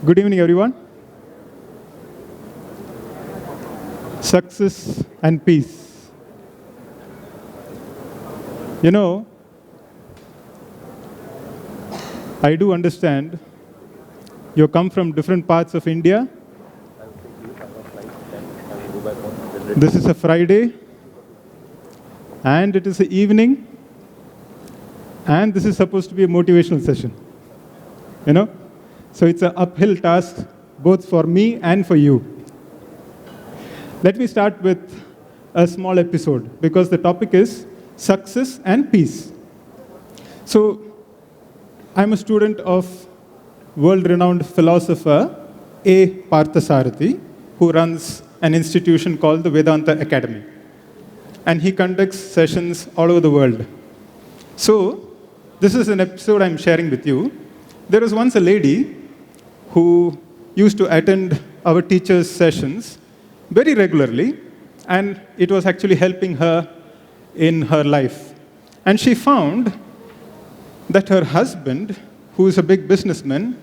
Good evening, everyone. Success and peace. You know, I do understand you come from different parts of India. This is a Friday, and it is the evening, and this is supposed to be a motivational session. You know? So it's an uphill task both for me and for you. Let me start with a small episode because the topic is success and peace. So I'm a student of world-renowned philosopher A. Parthasarathi, who runs an institution called the Vedanta Academy. And he conducts sessions all over the world. So this is an episode I'm sharing with you. There was once a lady who used to attend our teachers' sessions very regularly, and it was actually helping her in her life. And she found that her husband, who is a big businessman,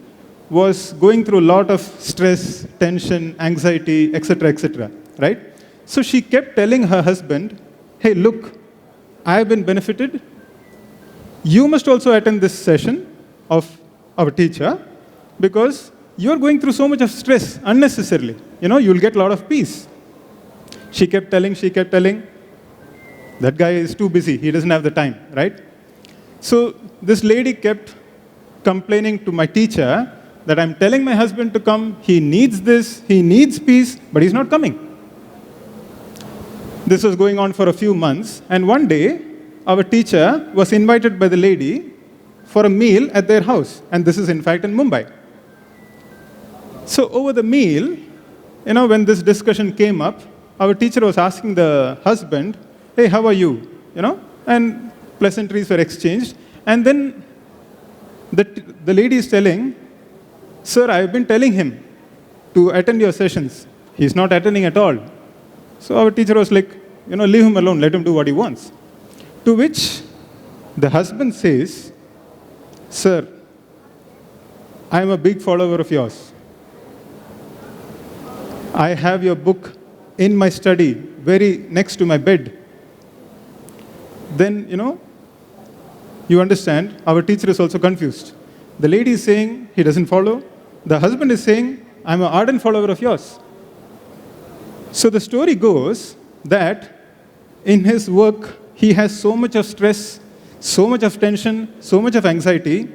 was going through a lot of stress, tension, anxiety, etc., right? So she kept telling her husband, hey, look, I have been benefited. You must also attend this session of our teacher because you're going through so much of stress unnecessarily. You'll get a lot of peace. She kept telling. That guy is too busy. He doesn't have the time, right? So this lady kept complaining to my teacher that I'm telling my husband to come. He needs this. He needs peace, but he's not coming. This was going on for a few months. And one day, our teacher was invited by the lady for a meal at their house. And this is, in fact, in Mumbai. So over the meal, when this discussion came up, our teacher was asking the husband, hey, how are you? And pleasantries were exchanged. And then the lady is telling, sir, I've been telling him to attend your sessions. He's not attending at all. So our teacher was like, leave him alone, let him do what he wants. To which the husband says, sir, I'm a big follower of yours. I have your book in my study, very next to my bed. Then, you understand, our teacher is also confused. The lady is saying he doesn't follow. The husband is saying, I'm an ardent follower of yours. So the story goes that in his work, he has so much of stress, so much of tension, so much of anxiety.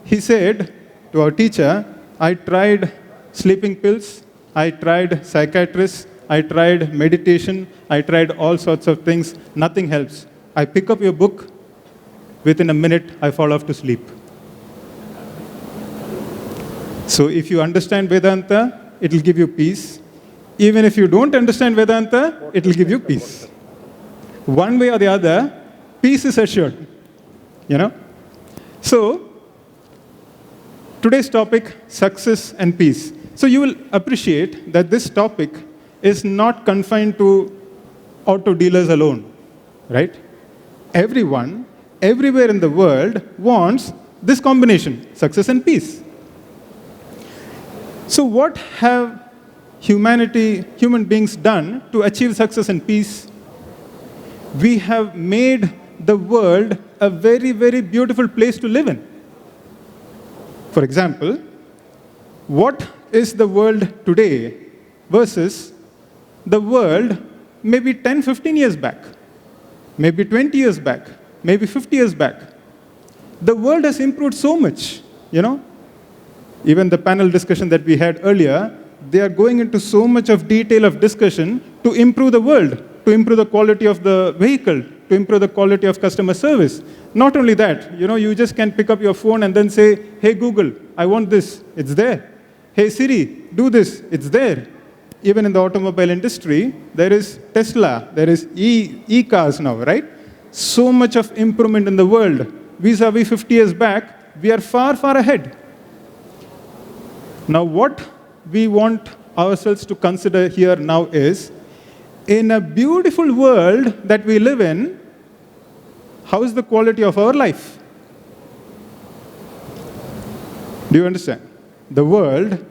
He said to our teacher, I tried sleeping pills, I tried psychiatrists, I tried meditation, I tried all sorts of things. Nothing helps. I pick up your book, within a minute, I fall off to sleep. So if you understand Vedanta, it will give you peace. Even if you don't understand Vedanta, it will give you peace. One way or the other, peace is assured. So, today's topic, success and peace. So you will appreciate that this topic is not confined to auto dealers alone, right? Everyone, everywhere in the world wants this combination, success and peace. So what have human beings done to achieve success and peace? We have made the world a very, very beautiful place to live in. For example, what is the world today versus the world maybe 10, 15 years back, maybe 20 years back, maybe 50 years back? The world has improved so much, Even the panel discussion that we had earlier, they are going into so much of detail of discussion to improve the world, to improve the quality of the vehicle, to improve the quality of customer service. Not only that, you just can pick up your phone and then say, hey, Google, I want this. It's there. Hey, Siri, do this. It's there. Even in the automobile industry, there is Tesla, there is e-cars now, right? So much of improvement in the world. Vis-a-vis 50 years back, we are far, far ahead. Now, what we want ourselves to consider here now is, in a beautiful world that we live in, how is the quality of our life? Do you understand? The world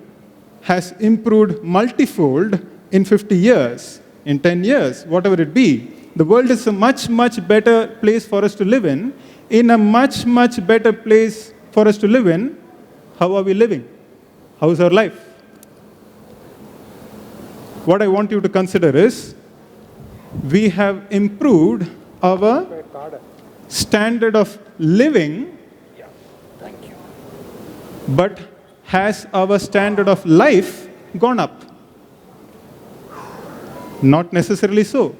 has improved multifold in 50 years, in 10 years, whatever it be. The world is a much, much better place for us to live in a much, much better place for us to live in. How are we living? How is our life? What I want you to consider is, we have improved our standard of living, but has our standard of life gone up? Not necessarily so.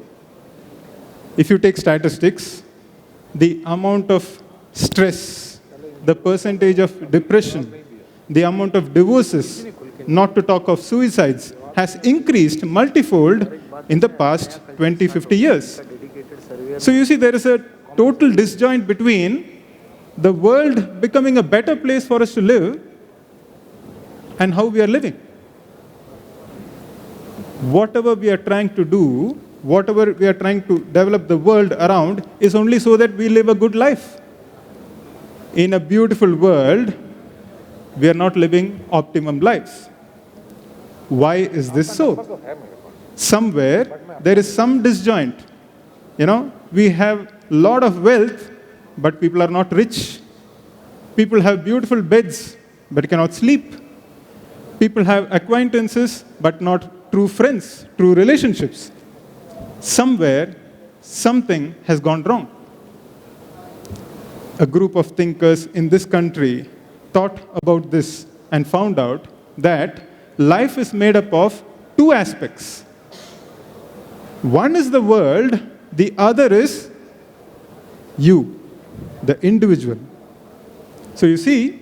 If you take statistics, the amount of stress, the percentage of depression, the amount of divorces, not to talk of suicides, has increased multifold in the past 20, 50 years. So you see, there is a total disjoint between the world becoming a better place for us to live and how we are living. Whatever we are trying to do, whatever we are trying to develop the world around, is only so that we live a good life. In a beautiful world, we are not living optimum lives. Why is this so? Somewhere there is some disjoint. We have a lot of wealth, but people are not rich. People have beautiful beds, but cannot sleep. People have acquaintances, but not true friends, true relationships. Somewhere, something has gone wrong. A group of thinkers in this country thought about this and found out that life is made up of two aspects. One is the world, the other is you, the individual. So you see,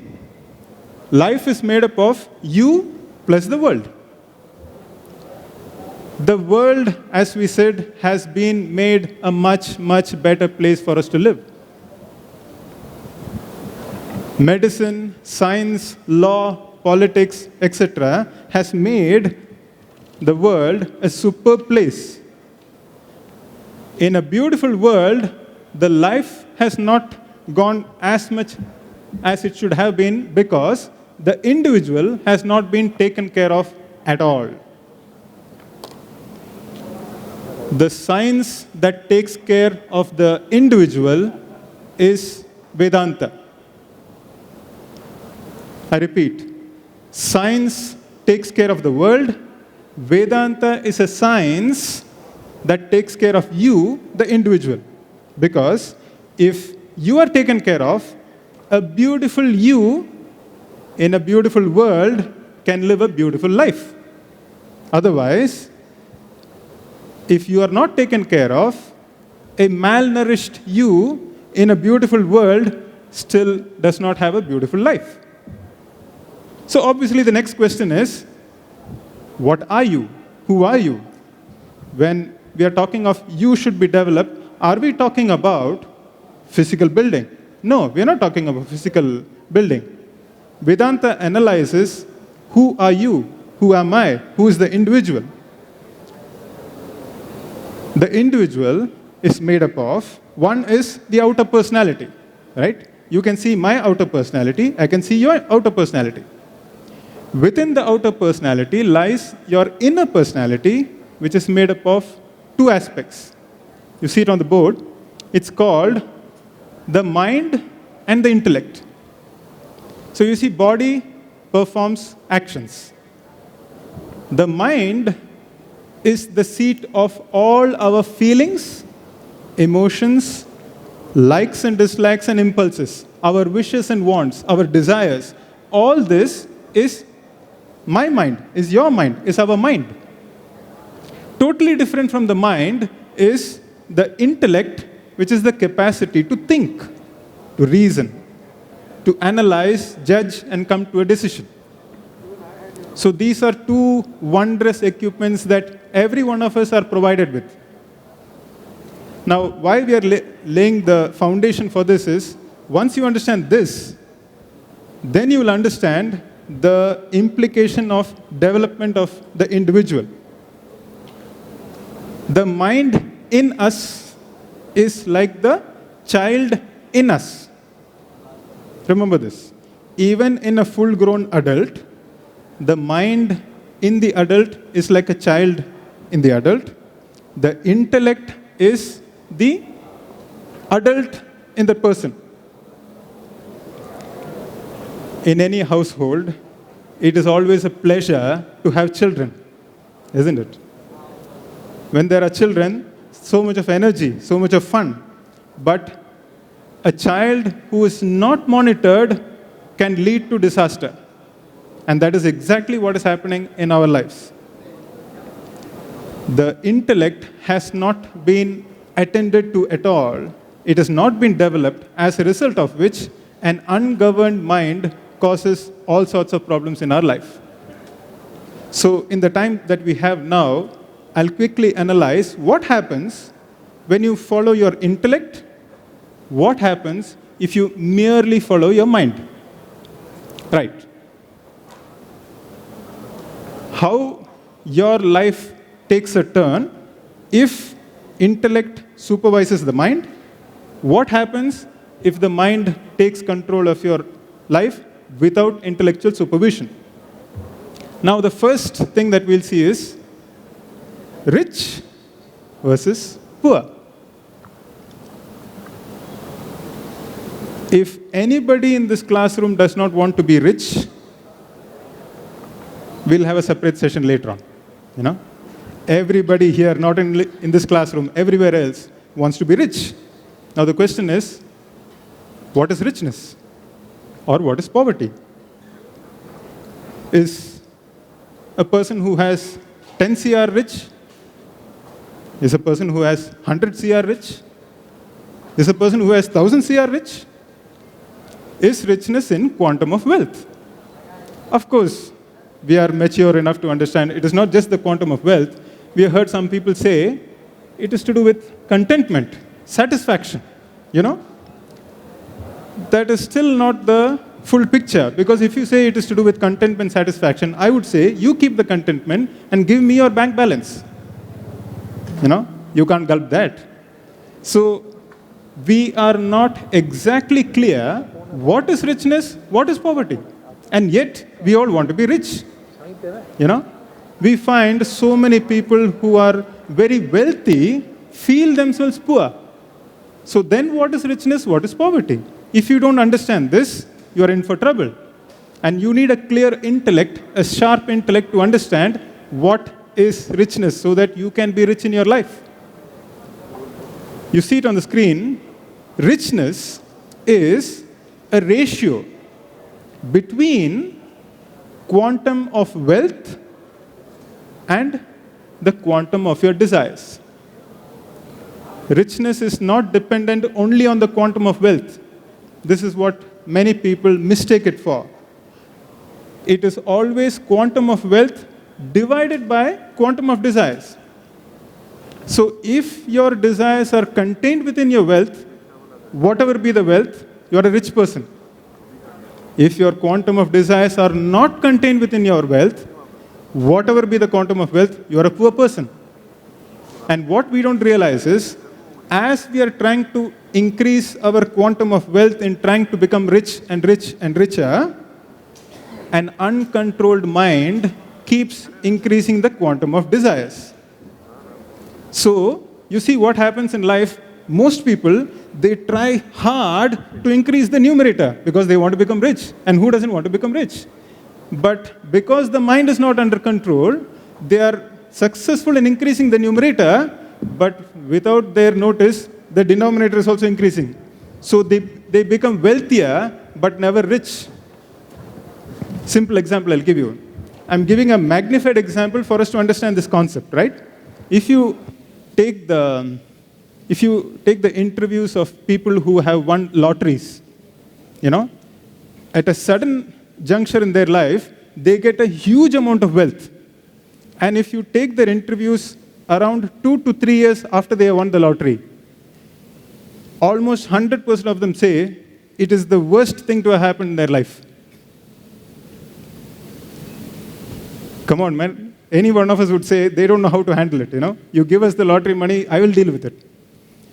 life is made up of you plus the world. The world, as we said, has been made a much, much better place for us to live. Medicine, science, law, politics, etc. has made the world a superb place. In a beautiful world, the life has not gone as much as it should have been because the individual has not been taken care of at all. The science that takes care of the individual is Vedanta. I repeat, science takes care of the world. Vedanta is a science that takes care of you, the individual. Because if you are taken care of, a beautiful you in a beautiful world can live a beautiful life. Otherwise, if you are not taken care of, a malnourished you in a beautiful world still does not have a beautiful life. So obviously the next question is, what are you? Who are you? When we are talking of you should be developed, are we talking about physical building? No, we are not talking about physical building. Vedanta analyzes, who are you? Who am I? Who is the individual? The individual is made up of, one is the outer personality, right? You can see my outer personality, I can see your outer personality. Within the outer personality lies your inner personality, which is made up of two aspects. You see it on the board. It's called the mind and the intellect. So you see, body performs actions. The mind is the seat of all our feelings, emotions, likes and dislikes and impulses, our wishes and wants, our desires. All this is my mind, is your mind, is our mind. Totally different from the mind is the intellect, which is the capacity to think, to reason, to analyze, judge, and come to a decision. So these are two wondrous equipments that every one of us are provided with. Now, why we are laying the foundation for this is, once you understand this, then you will understand the implication of development of the individual. The mind in us is like the child in us. Remember this. Even in a full-grown adult, the mind in the adult is like a child in the adult. The intellect is the adult in the person. In any household, it is always a pleasure to have children, isn't it? When there are children, so much of energy, so much of fun. But a child who is not monitored can lead to disaster. And that is exactly what is happening in our lives. The intellect has not been attended to at all. It has not been developed, as a result of which an ungoverned mind causes all sorts of problems in our life. So in the time that we have now, I'll quickly analyze what happens when you follow your intellect, what happens if you merely follow your mind. Right. How your life takes a turn if intellect supervises the mind. What happens if the mind takes control of your life without intellectual supervision? Now, the first thing that we'll see is rich versus poor. If anybody in this classroom does not want to be rich, we'll have a separate session later on. You know, everybody here, not in this classroom, everywhere else, wants to be rich. Now the question is, what is richness? Or what is poverty? Is a person who has 10 CR rich? Is a person who has 100 CR rich? Is a person who has 1000 CR rich? Is richness in quantum of wealth? Of course, we are mature enough to understand it is not just the quantum of wealth. We have heard some people say it is to do with contentment, satisfaction, you know? That is still not the full picture, because if you say it is to do with contentment, satisfaction, I would say you keep the contentment and give me your bank balance. You know, you can't gulp that. So we are not exactly clear what is richness, what is poverty. And yet we all want to be rich. You know, we find so many people who are very wealthy feel themselves poor. So then what is richness, what is poverty? If you don't understand this, you are in for trouble. And you need a clear intellect, a sharp intellect to understand what is richness so that you can be rich in your life. You see it on the screen. Richness is a ratio between quantum of wealth and the quantum of your desires. Richness is not dependent only on the quantum of wealth. This is what many people mistake it for. It is always quantum of wealth divided by quantum of desires. So if your desires are contained within your wealth, whatever be the wealth, you are a rich person. If your quantum of desires are not contained within your wealth, whatever be the quantum of wealth, you are a poor person. And what we don't realize is, as we are trying to increase our quantum of wealth in trying to become rich and rich and richer, an uncontrolled mind keeps increasing the quantum of desires. So, you see what happens in life, most people, they try hard to increase the numerator because they want to become rich. And who doesn't want to become rich? But because the mind is not under control, they are successful in increasing the numerator, but without their notice, the denominator is also increasing. So they become wealthier, but never rich. Simple example I'll give you. I'm giving a magnified example for us to understand this concept, right? If you take the interviews of people who have won lotteries, you know, at a sudden juncture in their life, they get a huge amount of wealth. And if you take their interviews around 2 to 3 years after they have won the lottery, almost 100% of them say it is the worst thing to have happened in their life. Come on, man. Any one of us would say they don't know how to handle it, you know. You give us the lottery money, I will deal with it.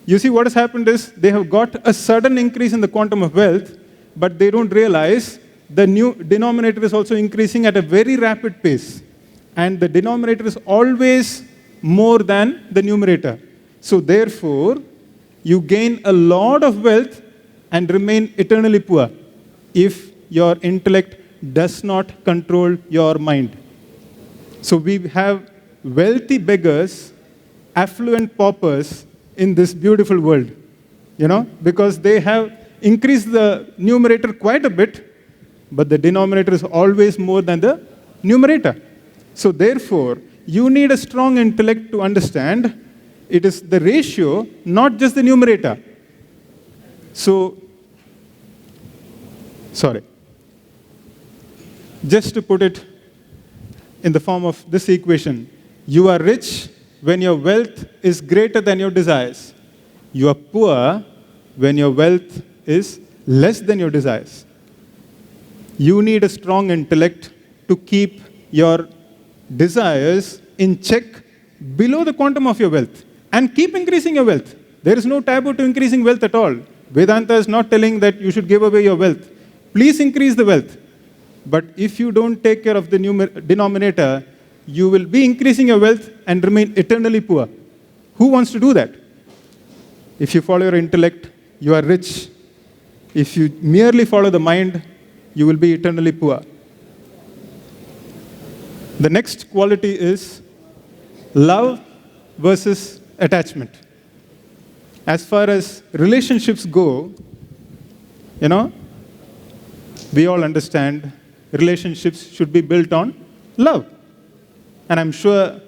You see, what has happened is they have got a sudden increase in the quantum of wealth, but they don't realize the new denominator is also increasing at a very rapid pace. and the denominator is always more than the numerator. So therefore, you gain a lot of wealth and remain eternally poor if your intellect does not control your mind. So we have wealthy beggars, affluent paupers in this beautiful world, because they have increased the numerator quite a bit, but the denominator is always more than the numerator. So therefore, you need a strong intellect to understand it is the ratio, not just the numerator. Just to put it in the form of this equation, you are rich when your wealth is greater than your desires. You are poor when your wealth is less than your desires. You need a strong intellect to keep your desires in check below the quantum of your wealth and keep increasing your wealth. There is no taboo to increasing wealth at all. Vedanta is not telling that you should give away your wealth. Please increase the wealth. But if you don't take care of the denominator, you will be increasing your wealth and remain eternally poor. Who wants to do that? If you follow your intellect, you are rich. If you merely follow the mind, you will be eternally poor. The next quality is love versus attachment. As far as relationships go, we all understand relationships should be built on love. And I'm sure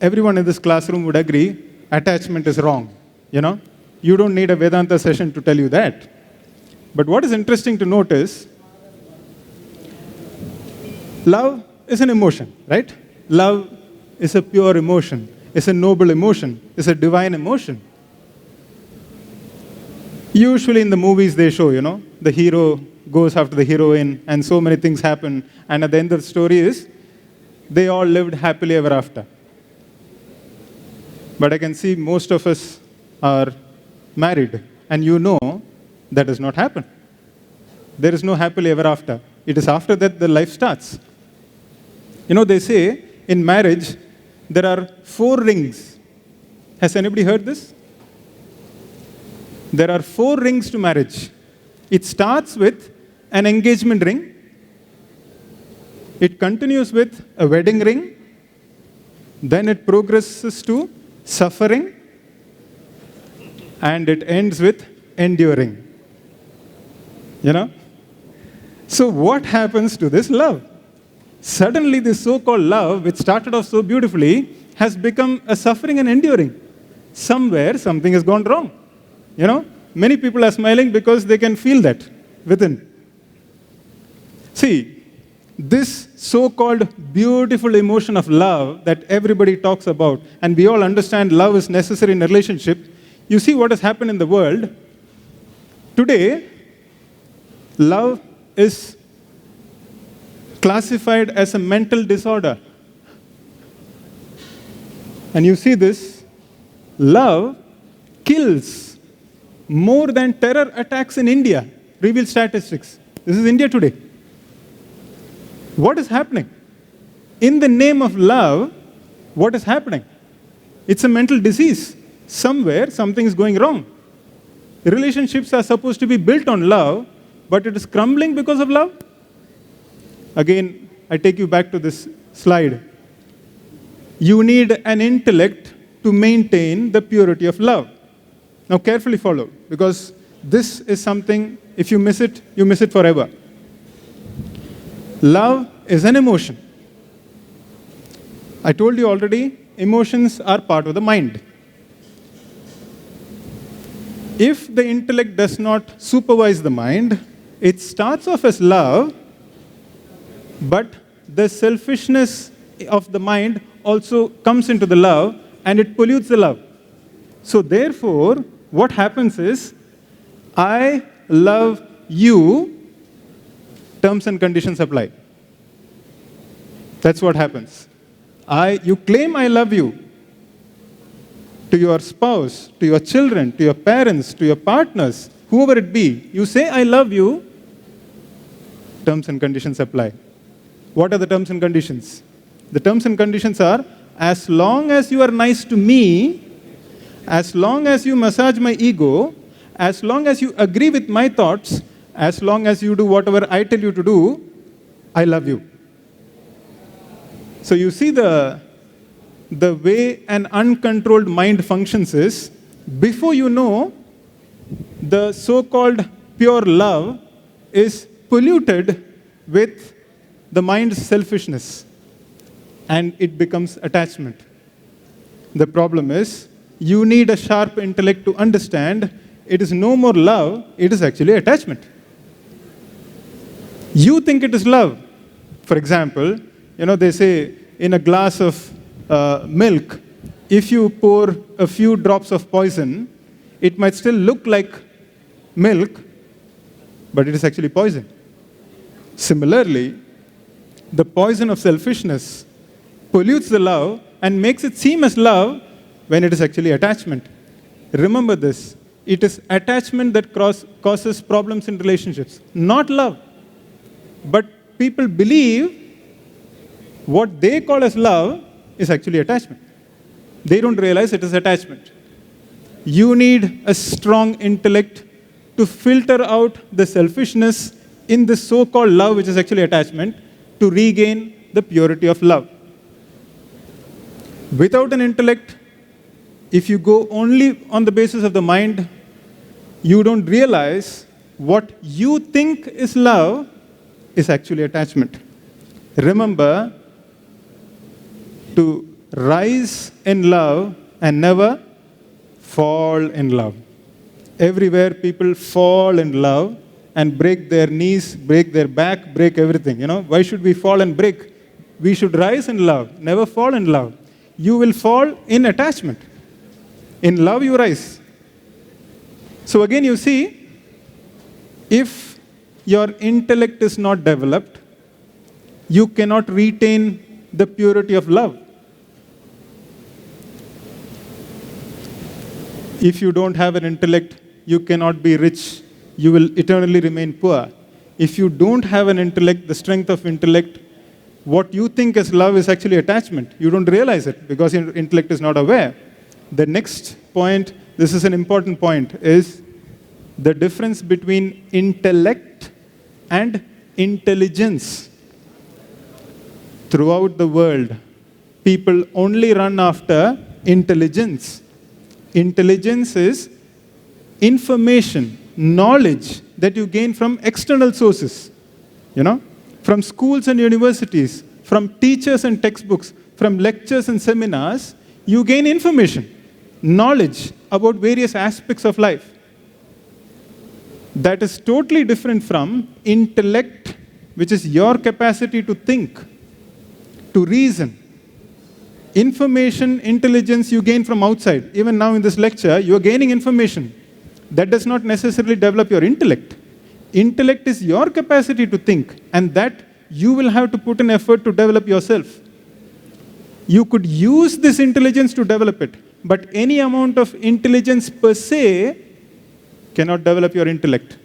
everyone in this classroom would agree, attachment is wrong. You don't need a Vedanta session to tell you that. But what is interesting to note is, love is an emotion, right? Love is a pure emotion. It's a noble emotion. It's a divine emotion. Usually in the movies they show, the hero goes after the heroine and so many things happen. And at the end of the story is, they all lived happily ever after. But I can see most of us are married. And that does not happen. There is no happily ever after. It is after that the life starts. They say in marriage, there are 4 rings. Has anybody heard this? There are 4 rings to marriage. It starts with an engagement ring. It continues with a wedding ring. Then it progresses to suffering. And it ends with enduring. So what happens to this love? Suddenly this so-called love, which started off so beautifully, has become a suffering and enduring. Somewhere something has gone wrong. Many people are smiling because they can feel that within. See, this so-called beautiful emotion of love that everybody talks about, and we all understand love is necessary in a relationship, you see what has happened in the world. Today, love is classified as a mental disorder. And you see this, love kills more than terror attacks in India, reveal statistics. This is India today. What is happening? In the name of love, what is happening? It's a mental disease. Somewhere, something is going wrong. Relationships are supposed to be built on love, but it is crumbling because of love. Again, I take you back to this slide. You need an intellect to maintain the purity of love. Now carefully follow, because this is something, if you miss it forever. Love is an emotion. I told you already, emotions are part of the mind. If the intellect does not supervise the mind, it starts off as love, but the selfishness of the mind also comes into the love and it pollutes the love. So therefore, what happens is, I love you, terms and conditions apply. That's what happens. You claim I love you to your spouse, to your children, to your parents, to your partners, whoever it be. You say I love you, terms and conditions apply. What are the terms and conditions? The terms and conditions are, as long as you are nice to me, as long as you massage my ego, as long as you agree with my thoughts, as long as you do whatever I tell you to do, I love you. So you see the way an uncontrolled mind functions is, before you know, the so-called pure love is polluted with the mind's selfishness, and it becomes attachment. The problem is, you need a sharp intellect to understand it is no more love, it is actually attachment. You think it is love. For example, they say in a glass of milk, if you pour a few drops of poison, it might still look like milk, but it is actually poison. Similarly, the poison of selfishness pollutes the love and makes it seem as love when it is actually attachment. Remember this. It is attachment that causes problems in relationships, not love. But people believe what they call as love is actually attachment. They don't realize it is attachment. You need a strong intellect to filter out the selfishness in this so-called love, which is actually attachment, to regain the purity of love. Without an intellect, if you go only on the basis of the mind, you don't realize what you think is love is actually attachment. Remember to rise in love and never fall in love. Everywhere people fall in love and break their knees, break their back, break everything. Why should we fall and break? We should rise in love, never fall in love. You will fall in attachment. In love, you rise. So again, you see, if your intellect is not developed, you cannot retain the purity of love. If you don't have an intellect, you cannot be rich. You will eternally remain poor. If you don't have an intellect, the strength of intellect, what you think is love is actually attachment. You don't realize it because your intellect is not aware. The next point, this is an important point, is the difference between intellect and intelligence. Throughout the world, people only run after intelligence. Intelligence is information, knowledge that you gain from external sources. From schools and universities, from teachers and textbooks, from lectures and seminars, you gain information, knowledge about various aspects of life. That is totally different from intellect, which is your capacity to think, to reason. Information, intelligence you gain from outside. Even now in this lecture, you are gaining information. That does not necessarily develop your intellect. Intellect is your capacity to think, and that you will have to put in effort to develop yourself. You could use this intelligence to develop it, but any amount of intelligence per se cannot develop your intellect.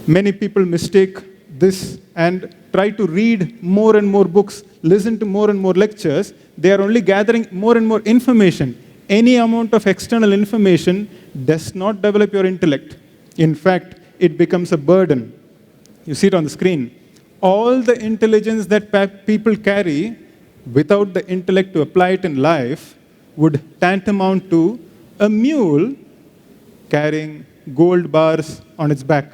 Many people mistake this and try to read more and more books, listen to more and more lectures. They are only gathering more and more information. Any amount of external information does not develop your intellect. In fact, it becomes a burden. You see it on the screen. All the intelligence that people carry without the intellect to apply it in life would tantamount to a mule carrying gold bars on its back.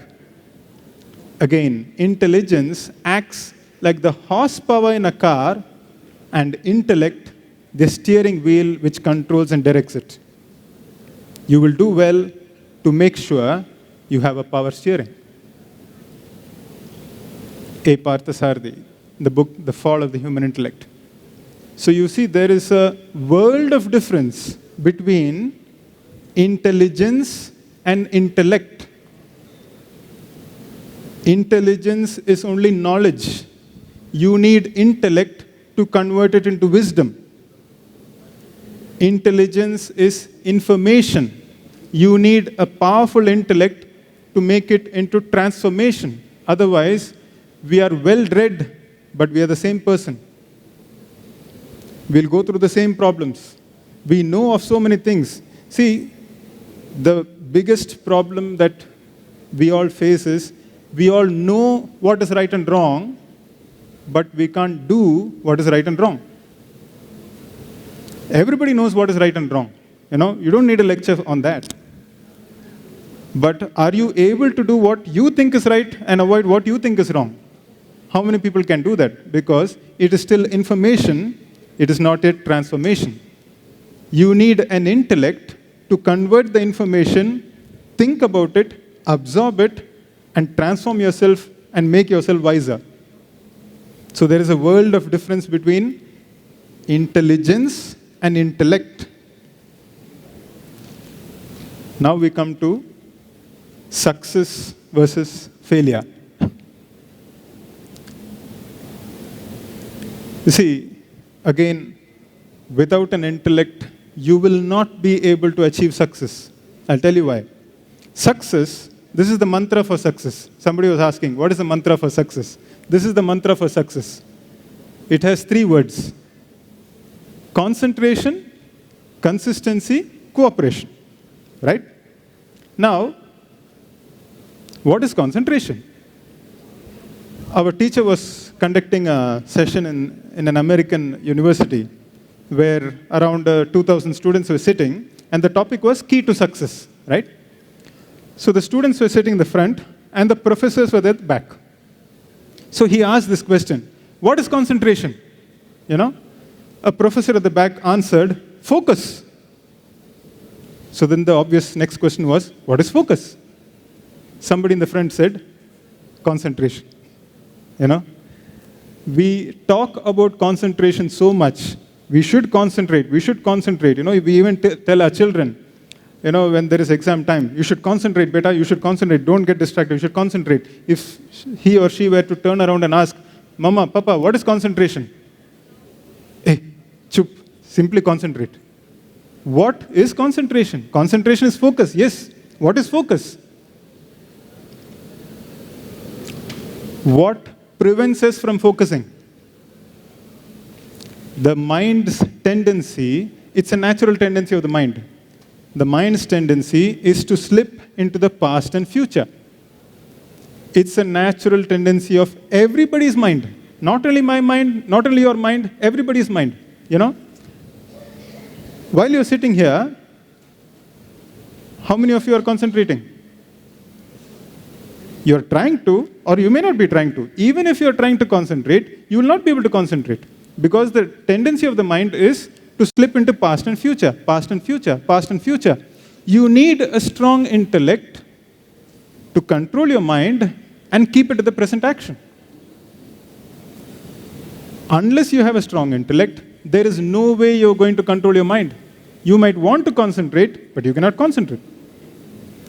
Again, intelligence acts like the horsepower in a car, and intellect, the steering wheel which controls and directs it. You will do well to make sure you have a power steering. A. Parthasarathi, the book, The Fall of the Human Intellect. So you see, there is a world of difference between intelligence and intellect. Intelligence is only knowledge. You need intellect to convert it into wisdom. Intelligence is information. You need a powerful intellect to make it into transformation. Otherwise, we are well read, but we are the same person. We'll go through the same problems. We know of so many things. See, the biggest problem that we all face is we all know what is right and wrong, but we can't do what is right and wrong. Everybody knows what is right and wrong. You don't need a lecture on that. But are you able to do what you think is right and avoid what you think is wrong? How many people can do that? Because it is still information, it is not yet transformation. You need an intellect to convert the information, think about it, absorb it, and transform yourself and make yourself wiser. So there is a world of difference between intelligence and intellect. Now we come to success versus failure. You see, again, without an intellect, you will not be able to achieve success. I'll tell you why. Success, this is the mantra for success. Somebody was asking, what is the mantra for success? This is the mantra for success. It has 3 words. Concentration, consistency, cooperation. Right? Now, what is concentration? Our teacher was conducting a session in an American university where around 2,000 students were sitting, and the topic was key to success, right? So the students were sitting in the front, and the professors were at the back. So he asked this question, what is concentration? A professor at the back answered, focus. So then the obvious next question was, what is focus? Somebody in the front said, concentration. We talk about concentration so much. We should concentrate. We even tell our children, when there is exam time, you should concentrate, beta, you should concentrate. Don't get distracted. You should concentrate. If he or she were to turn around and ask, Mama, Papa, what is concentration? Hey, chup, simply concentrate. What is concentration? Concentration is focus. Yes. What is focus? What prevents us from focusing? The mind's tendency, it's a natural tendency of the mind. The mind's tendency is to slip into the past and future. It's a natural tendency of everybody's mind. Not only my mind, not only your mind, everybody's mind. While you're sitting here, how many of you are concentrating? You're trying to, or you may not be trying to. Even if you're trying to concentrate, you will not be able to concentrate. Because the tendency of the mind is to slip into past and future, past and future, past and future. You need a strong intellect to control your mind and keep it at the present action. Unless you have a strong intellect, there is no way you're going to control your mind. You might want to concentrate, but you cannot concentrate.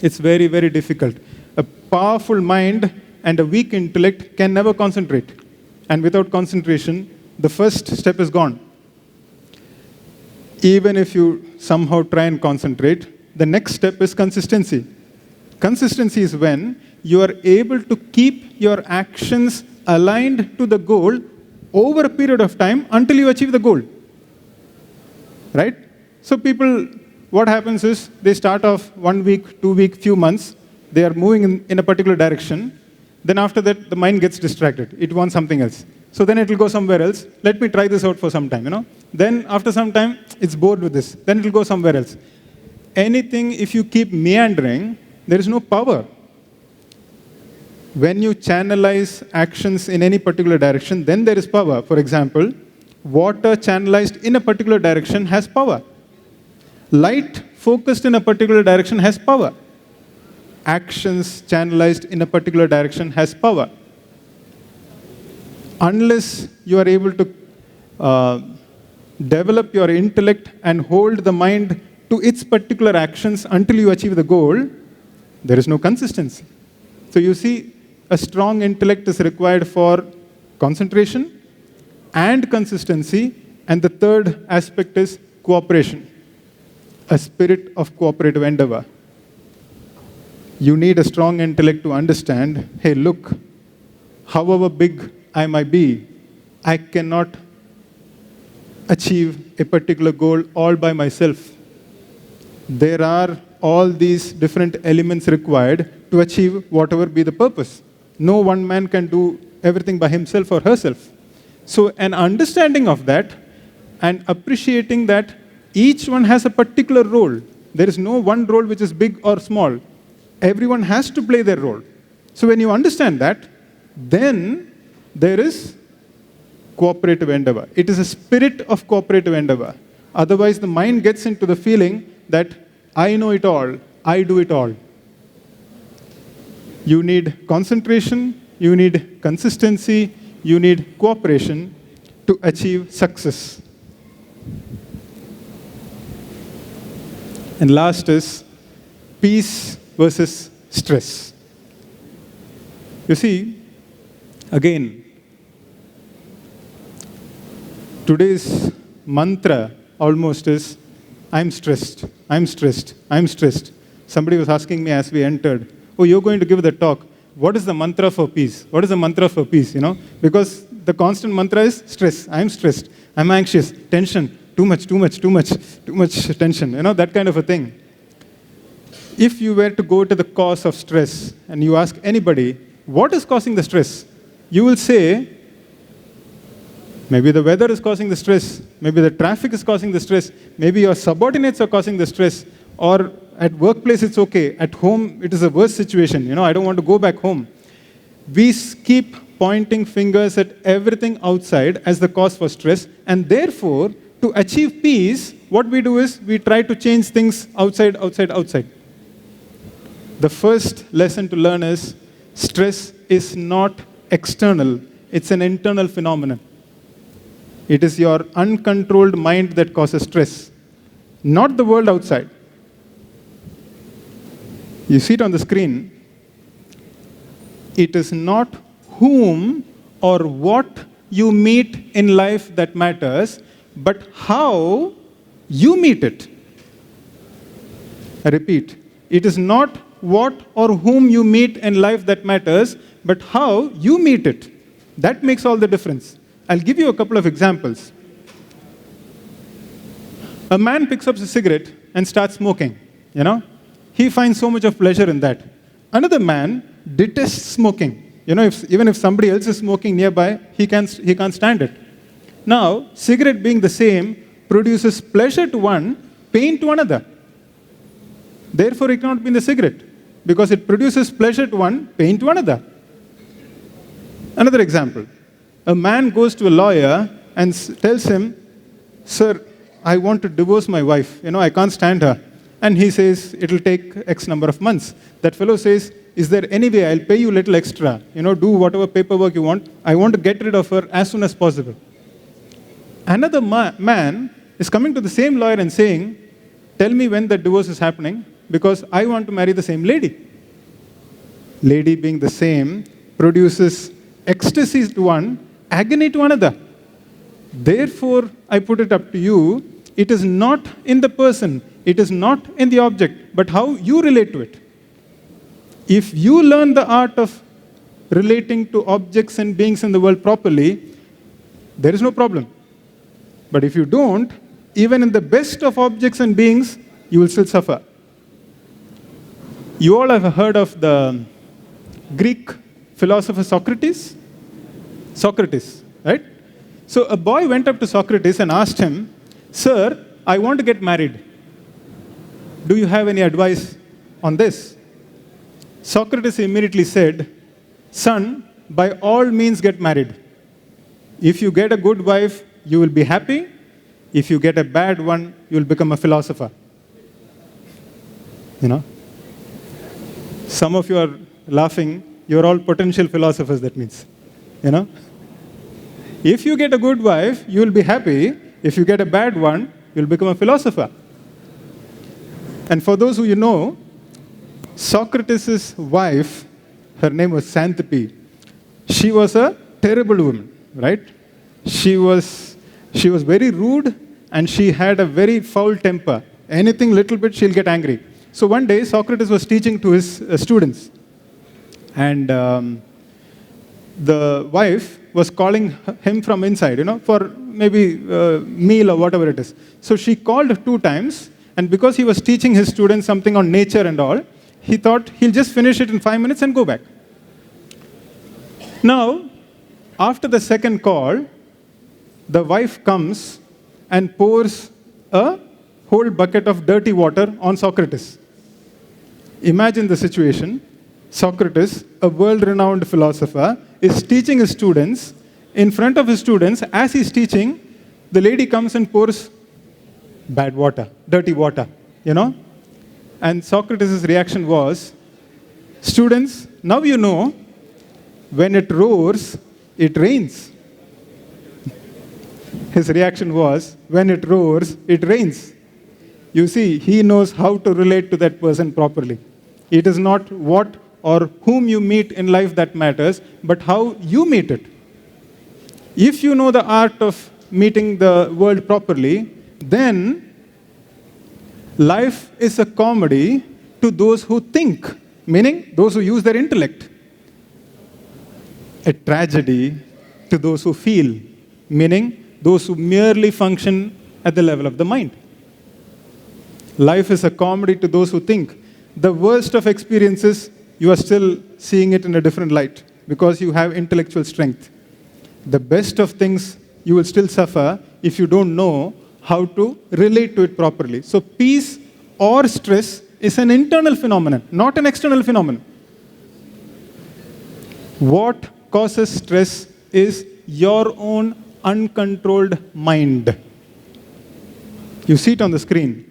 It's very, very difficult. A powerful mind and a weak intellect can never concentrate. And without concentration, the first step is gone. Even if you somehow try and concentrate, the next step is consistency. Consistency is when you are able to keep your actions aligned to the goal over a period of time until you achieve the goal. Right? So people, what happens is, they start off 1 week, 2 week, few months, they are moving in a particular direction. Then after that, the mind gets distracted. It wants something else. So then it will go somewhere else. Let me try this out for some time, Then after some time, it's bored with this. Then it will go somewhere else. Anything, if you keep meandering, there is no power. When you channelize actions in any particular direction, then there is power. For example, water channelized in a particular direction has power. Light focused in a particular direction has power. Actions channelized in a particular direction has power. Unless you are able to develop your intellect and hold the mind to its particular actions until you achieve the goal, there is no consistency. So you see, a strong intellect is required for concentration and consistency, and the third aspect is cooperation, a spirit of cooperative endeavor. You need a strong intellect to understand, hey, look, however big I might be, I cannot achieve a particular goal all by myself. There are all these different elements required to achieve whatever be the purpose. No one man can do everything by himself or herself. So an understanding of that and appreciating that each one has a particular role. There is no one role which is big or small. Everyone has to play their role. So when you understand that, then there is cooperative endeavor. It is a spirit of cooperative endeavor. Otherwise, the mind gets into the feeling that I know it all, I do it all. You need concentration, you need consistency, you need cooperation to achieve success. And last is peace versus stress. You see, again, today's mantra almost is, I'm stressed, I'm stressed, I'm stressed. Somebody was asking me as we entered, oh, you're going to give the talk. What is the mantra for peace? What is the mantra for peace, Because the constant mantra is stress. I'm stressed, I'm anxious, tension, too much tension, that kind of a thing. If you were to go to the cause of stress and you ask anybody, what is causing the stress? You will say, maybe the weather is causing the stress, maybe the traffic is causing the stress, maybe your subordinates are causing the stress, or at workplace it's okay, at home it is a worse situation, I don't want to go back home. We keep pointing fingers at everything outside as the cause for stress, and therefore, to achieve peace, what we do is we try to change things outside. The first lesson to learn is stress is not external, it's an internal phenomenon. It is your uncontrolled mind that causes stress, not the world outside. You see it on the screen. It is not whom or what you meet in life that matters, but how you meet it. I repeat, it is not what or whom you meet in life that matters, but how you meet it. That makes all the difference. I'll give you a couple of examples. A man picks up a cigarette and starts smoking, He finds so much of pleasure in that. Another man detests smoking. Even if somebody else is smoking nearby, he can't stand it. Now, cigarette being the same produces pleasure to one, pain to another. Therefore, it cannot be in the cigarette, because it produces pleasure to one, pain to another. Another example. A man goes to a lawyer and tells him, sir, I want to divorce my wife. I can't stand her. And he says, it'll take X number of months. That fellow says, is there any way I'll pay you a little extra? Do whatever paperwork you want. I want to get rid of her as soon as possible. Another man is coming to the same lawyer and saying, tell me when the divorce is happening, because I want to marry the same lady. Lady being the same produces ecstasy to one, agony to another. Therefore, I put it up to you, it is not in the person, it is not in the object, but how you relate to it. If you learn the art of relating to objects and beings in the world properly, there is no problem. But if you don't, even in the best of objects and beings, you will still suffer. You all have heard of the Greek philosopher Socrates? Socrates, right? So a boy went up to Socrates and asked him, sir, I want to get married. Do you have any advice on this? Socrates immediately said, son, by all means get married. If you get a good wife, you will be happy. If you get a bad one, you will become a philosopher. Some of you are laughing. You're all potential philosophers, that means. If you get a good wife, you will be happy. If you get a bad one, you'll become a philosopher. And for those who you know, Socrates' wife, her name was Xanthippe. She was a terrible woman, right? She was very rude and she had a very foul temper. Anything little bit, she'll get angry. So one day, Socrates was teaching to his students. And the wife was calling him from inside, for maybe meal or whatever it is. So she called 2 times, and because he was teaching his students something on nature and all, he thought he'll just finish it in 5 minutes and go back. Now, after the second call, the wife comes and pours a whole bucket of dirty water on Socrates. Imagine the situation. Socrates, a world-renowned philosopher, is teaching his students. In front of his students, as he's teaching, the lady comes and pours bad water, dirty water, And Socrates' reaction was, students, now you know, when it roars, it rains. His reaction was, when it roars, it rains. You see, he knows how to relate to that person properly. It is not what or whom you meet in life that matters, but how you meet it. If you know the art of meeting the world properly, then life is a comedy to those who think, meaning those who use their intellect. A tragedy to those who feel, meaning those who merely function at the level of the mind. Life is a comedy to those who think. The worst of experiences, you are still seeing it in a different light because you have intellectual strength. The best of things, you will still suffer if you don't know how to relate to it properly. So peace or stress is an internal phenomenon, not an external phenomenon. What causes stress is your own uncontrolled mind. You see it on the screen.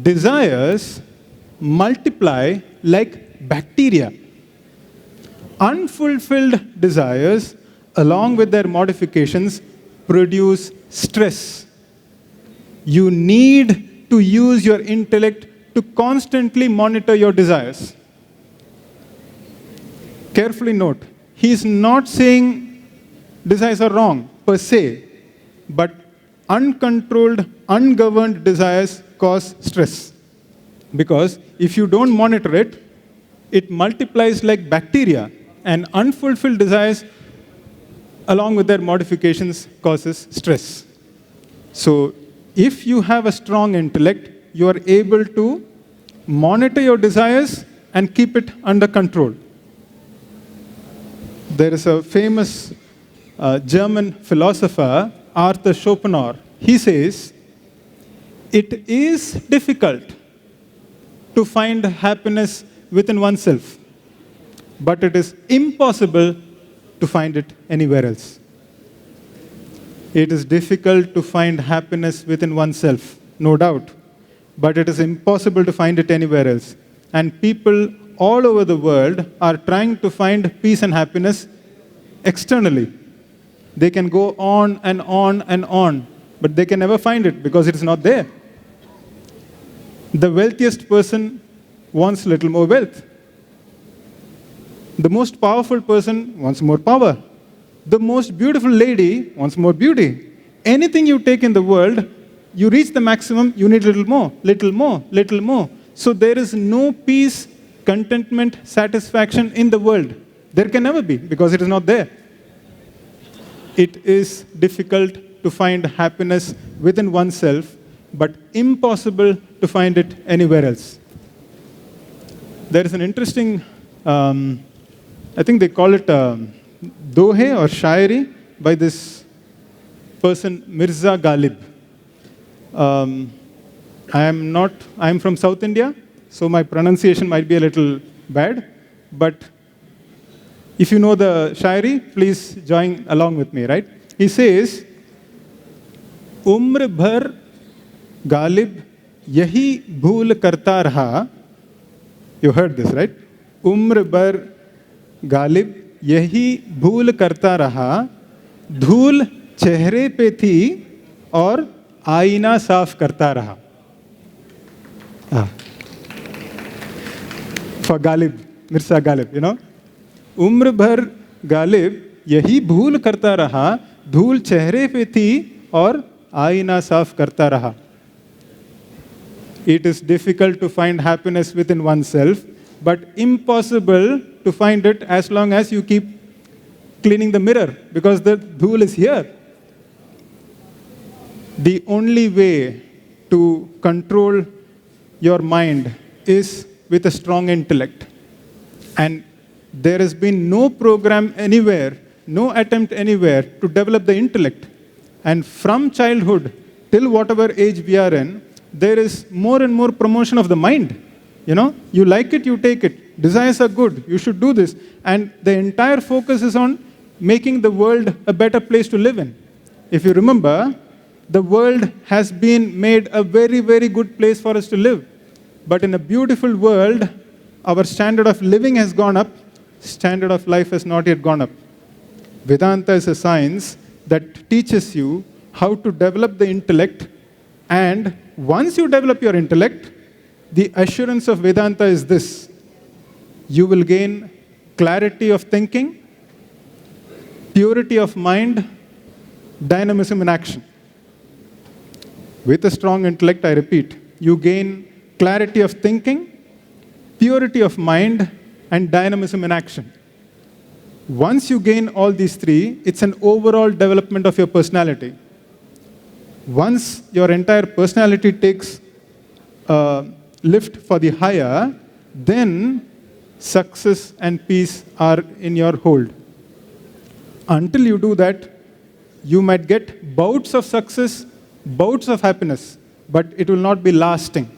Desires multiply like bacteria. Unfulfilled desires, along with their modifications, produce stress. You need to use your intellect to constantly monitor your desires. Carefully note, he is not saying desires are wrong per se, but uncontrolled, ungoverned desires cause stress. Because if you don't monitor it, it multiplies like bacteria, and unfulfilled desires, along with their modifications, causes stress. So if you have a strong intellect, you are able to monitor your desires and keep it under control. There is a famous German philosopher, Arthur Schopenhauer. He says, it is difficult to find happiness within oneself, but it is impossible to find it anywhere else. It is difficult to find happiness within oneself, no doubt, but it is impossible to find it anywhere else. And people all over the world are trying to find peace and happiness externally. They can go on and on and on, but they can never find it because it is not there. The wealthiest person wants a little more wealth. The most powerful person wants more power. The most beautiful lady wants more beauty. Anything you take in the world, you reach the maximum, you need a little more, little more, little more. So there is no peace, contentment, satisfaction in the world. There can never be because it is not there. It is difficult to find happiness within oneself, but impossible to find it anywhere else. There is an interesting, I think they call it dohe or shairi by this person, Mirza Ghalib. I am from South India, so my pronunciation might be a little bad, but if you know the shairi, please join along with me, right? He says, Umr bhar Ghalib yahi bhool karta raha. You heard this, right? Umr bhar Ghalib yahi bhool karta raha. Dhool chehre pe thi aur आईना साफ करता रहा. For Ghalib, Mirza Ghalib, उम्र भर गालिब यही भूल करता रहा, धूल चेहरे पे थी और आईना साफ करता रहा. It is difficult to find happiness within oneself, but impossible to find it as long as you keep cleaning the mirror, because the dhool is here. the only way to control your mind is with a strong intellect. And there has been no program anywhere, no attempt anywhere to develop the intellect. And from childhood till whatever age we are in, there is more and more promotion of the mind. You like it, you take it. Desires are good, you should do this. And the entire focus is on making the world a better place to live in. If you remember, the world has been made a very, very good place for us to live. But in a beautiful world, our standard of living has gone up, standard of life has not yet gone up. Vedanta is a science that teaches you how to develop the intellect, and once you develop your intellect, the assurance of Vedanta is this: you will gain clarity of thinking, purity of mind, dynamism in action. With a strong intellect, I repeat, you gain clarity of thinking, purity of mind, and dynamism in action. Once you gain all these three, it's an overall development of your personality. Once your entire personality takes a lift for the higher, then success and peace are in your hold. Until you do that, you might get bouts of success, bouts of happiness, but it will not be lasting.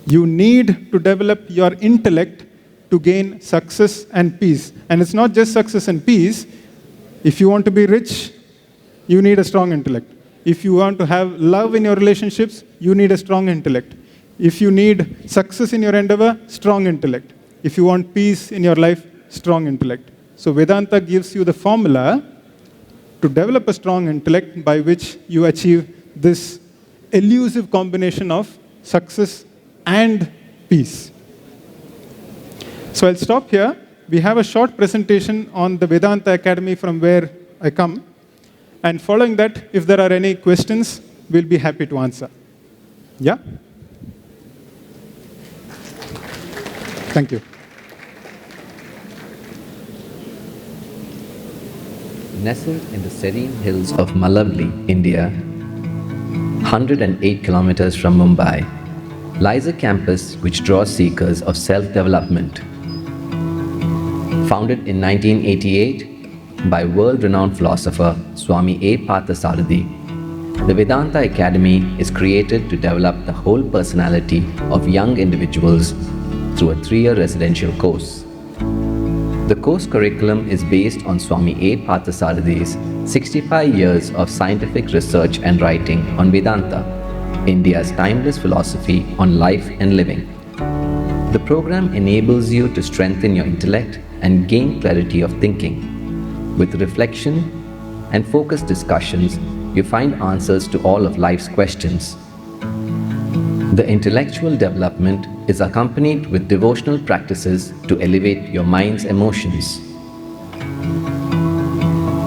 You need to develop your intellect to gain success and peace. And it's not just success and peace. If you want to be rich, you need a strong intellect. If you want to have love in your relationships, you need a strong intellect. If you need success in your endeavor, strong intellect. If you want peace in your life, strong intellect. So Vedanta gives you the formula to develop a strong intellect by which you achieve this elusive combination of success and peace. So I'll stop here. We have a short presentation on the Vedanta Academy from where I come. And following that, if there are any questions, we'll be happy to answer. Yeah? Thank you. Nestled in the serene hills of Malavali, India, 108 kilometers from Mumbai, lies a campus which draws seekers of self-development. Founded in 1988 by world-renowned philosopher Swami A. Parthasarathy, the Vedanta Academy is created to develop the whole personality of young individuals through a 3-year residential course. The course curriculum is based on Swami A. Parthasarathy's 65 years of scientific research and writing on Vedanta, India's timeless philosophy on life and living. The program enables you to strengthen your intellect and gain clarity of thinking. With reflection and focused discussions, you find answers to all of life's questions. The intellectual development is accompanied with devotional practices to elevate your mind's emotions.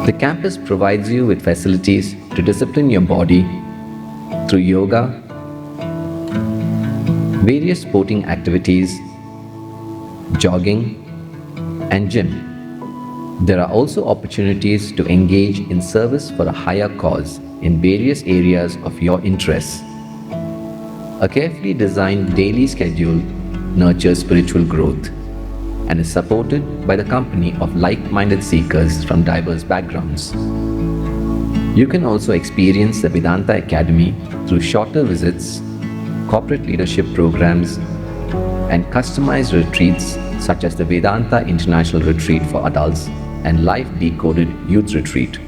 The campus provides you with facilities to discipline your body through yoga, various sporting activities, jogging, and gym. There are also opportunities to engage in service for a higher cause in various areas of your interests. A carefully designed daily schedule nurtures spiritual growth and is supported by the company of like-minded seekers from diverse backgrounds. You can also experience the Vedanta Academy through shorter visits, corporate leadership programs, and customized retreats such as the Vedanta International Retreat for Adults and Life Decoded Youth Retreat.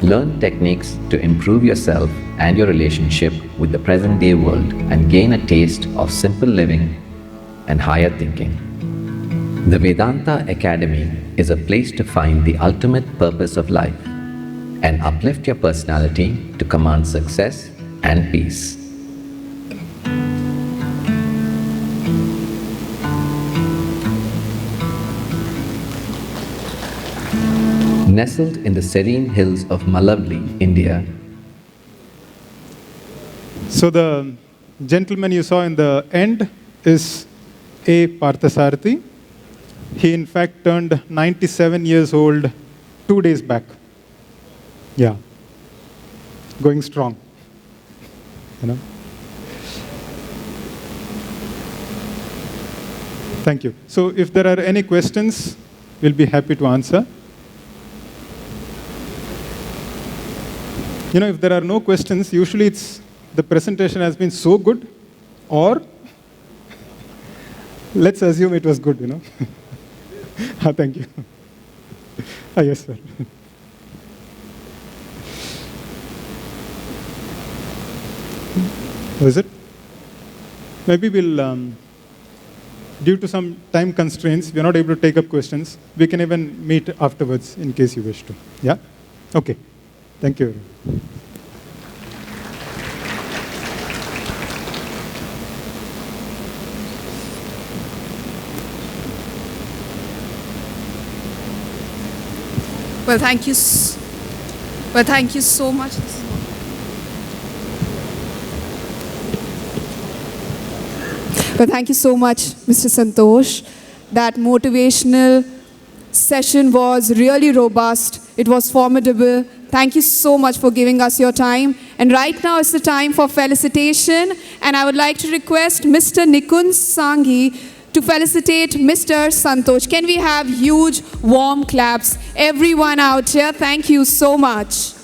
Learn techniques to improve yourself and your relationship with the present-day world and gain a taste of simple living and higher thinking. The Vedanta Academy is a place to find the ultimate purpose of life and uplift your personality to command success and peace. Nestled in the serene hills of Malavali, India. So the gentleman you saw in the end is A. Parthasarathy. He in fact turned 97 years old 2 days back. Yeah, going strong. you know. Thank you. So if there are any questions, we'll be happy to answer. You know, if there are no questions, usually it's the presentation has been so good, or let's assume it was good, you know. Thank you. Yes, sir. Was it? Maybe we'll, due to some time constraints, we're not able to take up questions. We can even meet afterwards in case you wish to. Yeah? Okay. Thank you. Well, thank you. Thank you so much. Well, thank you so much, Mr. Santosh. That motivational session was really robust. It was formidable. Thank you so much for giving us your time. And right now is the time for felicitation. And I would like to request Mr. Nikun Sanghi to felicitate Mr. Santosh. Can we have huge warm claps? Everyone out here, thank you so much.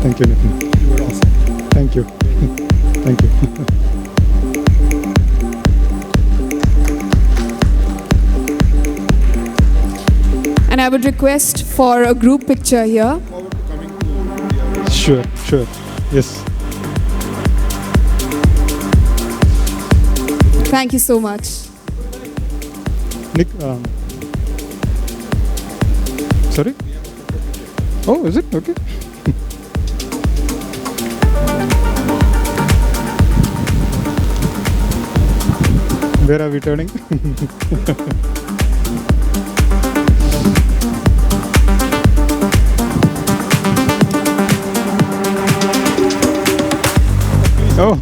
Thank you, Nitin. You were awesome. Thank you. Thank you. And I would request for a group picture here. Forward to coming to the Sure, sure. Yes. Thank you so much. Nick, sorry? Oh, is it? Okay. Where are we turning? Oh,